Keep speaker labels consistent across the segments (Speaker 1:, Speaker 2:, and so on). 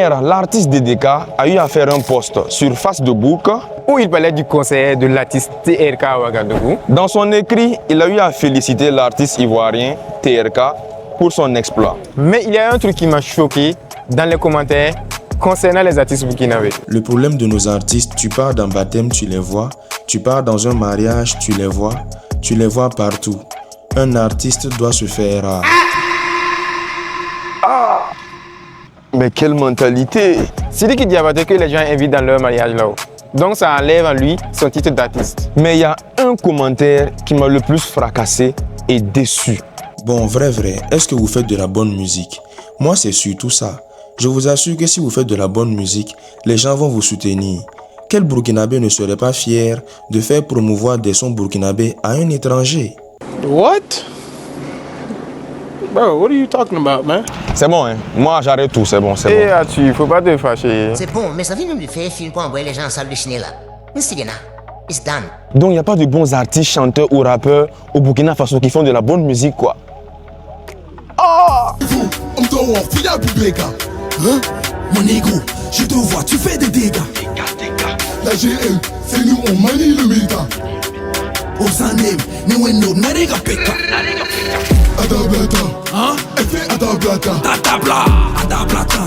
Speaker 1: Hier, l'artiste DDK a eu à faire un post sur Facebook
Speaker 2: où il parlait du concert de l'artiste TRK Ouagadougou.
Speaker 1: Dans son écrit, il a eu à féliciter l'artiste ivoirien TRK pour son exploit.
Speaker 2: Mais il y a un truc qui m'a choqué dans les commentaires concernant les artistes burkinabés.
Speaker 3: Le problème de nos artistes, tu pars d'un baptême, tu les vois. Tu pars dans un mariage, tu les vois. Tu les vois partout. Un artiste doit se faire rare.
Speaker 1: Mais quelle mentalité!
Speaker 2: Sidiki Diabaté que les gens invitent dans leur mariage là-haut. Donc ça enlève en lui son titre d'artiste.
Speaker 1: Mais il y a un commentaire qui m'a le plus fracassé et déçu.
Speaker 3: Bon, vrai, est-ce que vous faites de la bonne musique? Moi, c'est surtout ça. Je vous assure que si vous faites de la bonne musique, les gens vont vous soutenir. Quel Burkinabé ne serait pas fier de faire promouvoir des sons burkinabés à un étranger?
Speaker 4: What? Bro, what are you talking about, man?
Speaker 1: C'est bon, hein? Moi, j'arrête tout, c'est bon, c'est
Speaker 2: Et
Speaker 1: bon.
Speaker 2: tu faut pas te fâcher.
Speaker 5: C'est bon, mais ça vient de faire film pour envoyer les gens en salle de ciné là. Mais c'est bien là. It's done.
Speaker 1: Donc, il n'y a pas de bons artistes, chanteurs ou rappeurs au Burkina Faso qui font de la bonne musique, quoi.
Speaker 6: Mon négro, je te vois, tu fais des dégâts. La GM, c'est nous, on manie le méga. Osanem, nous et nous, n'arriga peka. Adablata, hein? Effet Adablata. Adablata,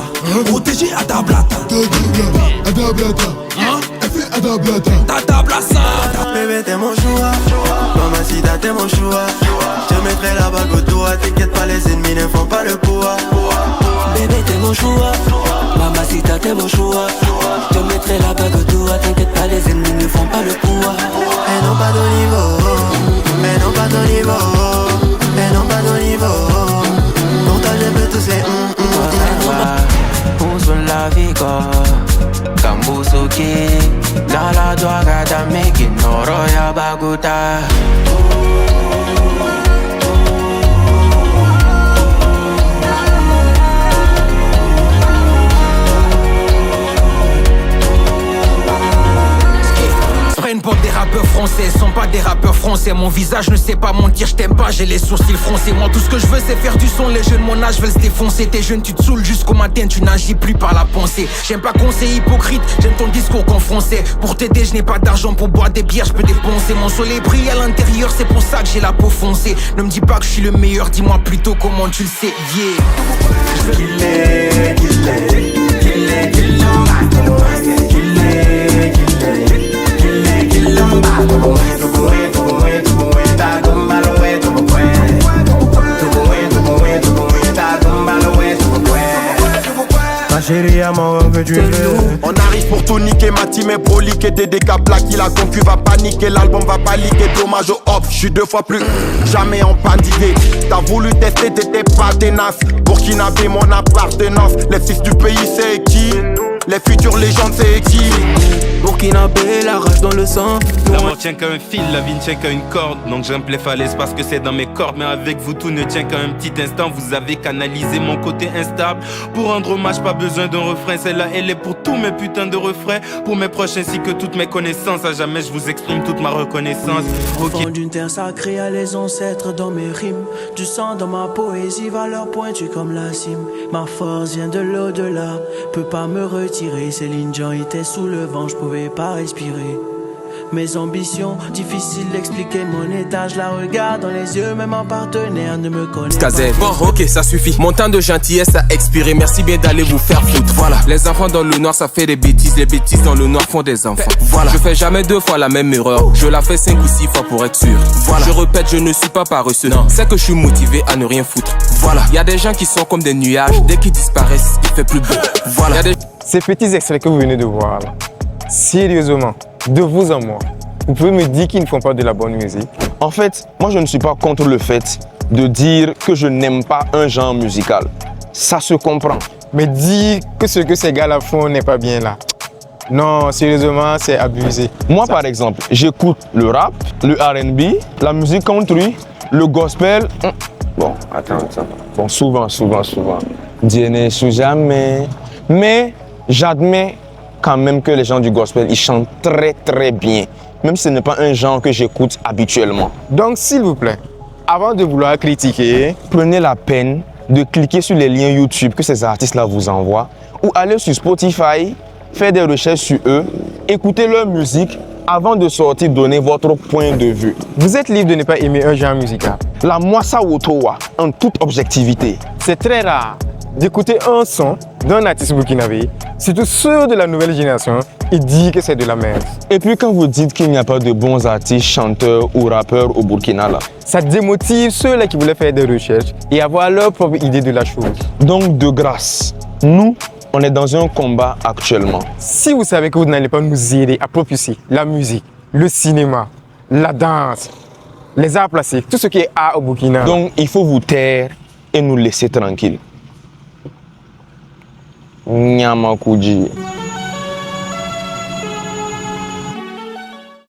Speaker 6: protégé Adablata. Adablata, hein? Effet Adablata.
Speaker 7: Bébé, t'es mon choix. Mamacita, t'es mon choix. Je mettrai la bague au doigt. T'inquiète pas, les ennemis ne font pas le poids. Bébé, t'es mon choix. Mamacita, t'es mon choix. Je mettrai la bague au doigt. T'inquiète pas, les ennemis ne font pas le poids. Mais non, pas de niveau. Mais non, pas de niveau. Mais non, pas de niveau. Pour toi, je peux tous les on se la vie, quoi. Kambusuki. Dans la drogue, t'as meki noro ya baguta.
Speaker 8: Prennent pour des rappeurs français, sont pas des rappeurs français. Mon visage ne sait pas mentir, je t'aime pas, j'ai les sourcils froncés. Moi tout ce que je veux c'est faire du son, les jeunes mon âge veulent se défoncer. T'es jeune, tu te saoules jusqu'au matin, tu n'agis plus par la pensée. J'aime pas conseil hypocrite, j'aime ton discours qu'en français. Pour t'aider, je n'ai pas d'argent pour boire des bières, je peux dépenser. Mon soleil brille à l'intérieur, c'est pour ça que j'ai la peau foncée. Ne me dis pas que je suis le meilleur, dis-moi plutôt comment tu le sais, yeah.
Speaker 7: Ma chérie, à moi, que tu veux.
Speaker 9: On arrive pour tout niquer, ma team est broliquée. DDK Black, la concu va paniquer. L'album va pas liquer, dommage au hop. J'suis 2 fois plus, jamais en pandidé. T'as voulu tester, t'étais pas tenace. Burkinabé, mon appartenance. Les fils du pays, c'est qui? Les futures légendes, c'est qui?
Speaker 7: Burkinabé, la rage dans le sang.
Speaker 10: L'amour tient qu'à un fil, la vie ne tient qu'à une corde. Donc j'aime les falaises parce que c'est dans mes cordes. Mais avec vous tout ne tient qu'à un petit instant. Vous avez canalisé mon côté instable. Pour rendre hommage, pas besoin d'un refrain. Celle-là, elle est pour tous mes putains de refrains. Pour mes proches ainsi que toutes mes connaissances. À jamais je vous exprime toute ma reconnaissance.
Speaker 7: Enfant d'une terre sacrée, à les ancêtres dans mes rimes. Du sang dans ma poésie, valeur pointue comme la cime. Ma force vient de l'au-delà, peut pas me retirer. Céline Dion était sous le vent, je pouvais pas respirer. Mes ambitions, difficile d'expliquer mon état. Je la regarde dans les yeux, même un partenaire ne me connaît pas.
Speaker 11: Bon, ok, ça suffit. Mon temps de gentillesse a expiré. Merci bien d'aller vous faire foutre. Voilà. Les enfants dans le noir, ça fait des bêtises. Les bêtises dans le noir font des enfants. Voilà. Je fais jamais 2 fois la même erreur. Je la fais 5 ou 6 fois pour être sûr. Voilà. Je répète, je ne suis pas paresseux. C'est que je suis motivé à ne rien foutre. Voilà. Y a des gens qui sont comme des nuages. Dès qu'ils disparaissent, il fait plus beau. Voilà.
Speaker 2: Ces petits extraits que vous venez de voir là, sérieusement, de vous en moi, vous pouvez me dire qu'ils ne font pas de la bonne musique?
Speaker 1: En fait, moi, je ne suis pas contre le fait de dire que je n'aime pas un genre musical. Ça se comprend.
Speaker 2: Mais dire que ce que ces gars-là font n'est pas bien là. Non, sérieusement, c'est abusé.
Speaker 1: Moi, par exemple, j'écoute le rap, le R&B, la musique country, le gospel. Bon, attends. Bon, souvent. Dieu n'est sous jamais. Mais j'admets quand même que les gens du gospel, ils chantent très très bien. Même si ce n'est pas un genre que j'écoute habituellement.
Speaker 2: Donc, s'il vous plaît, avant de vouloir critiquer,
Speaker 1: prenez la peine de cliquer sur les liens YouTube que ces artistes-là vous envoient ou aller sur Spotify, faire des recherches sur eux, écouter leur musique avant de sortir donner votre point de vue.
Speaker 2: Vous êtes libre de ne pas aimer un genre musical.
Speaker 1: La Mwassa Wotowa, en toute objectivité.
Speaker 2: C'est très rare d'écouter un son d'un artiste burkinabé, surtout ceux de la nouvelle génération, et dire que c'est de la merde.
Speaker 1: Et puis quand vous dites qu'il n'y a pas de bons artistes, chanteurs ou rappeurs au Burkina là,
Speaker 2: ça démotive ceux-là qui voulaient faire des recherches et avoir leur propre idée de la chose.
Speaker 1: Donc de grâce, nous, on est dans un combat actuellement.
Speaker 2: Si vous savez que vous n'allez pas nous aider à propulser la musique, le cinéma, la danse, les arts plastiques, tout ce qui est art au Burkina.
Speaker 1: Donc il faut vous taire et nous laisser tranquilles. Nyama Kouji.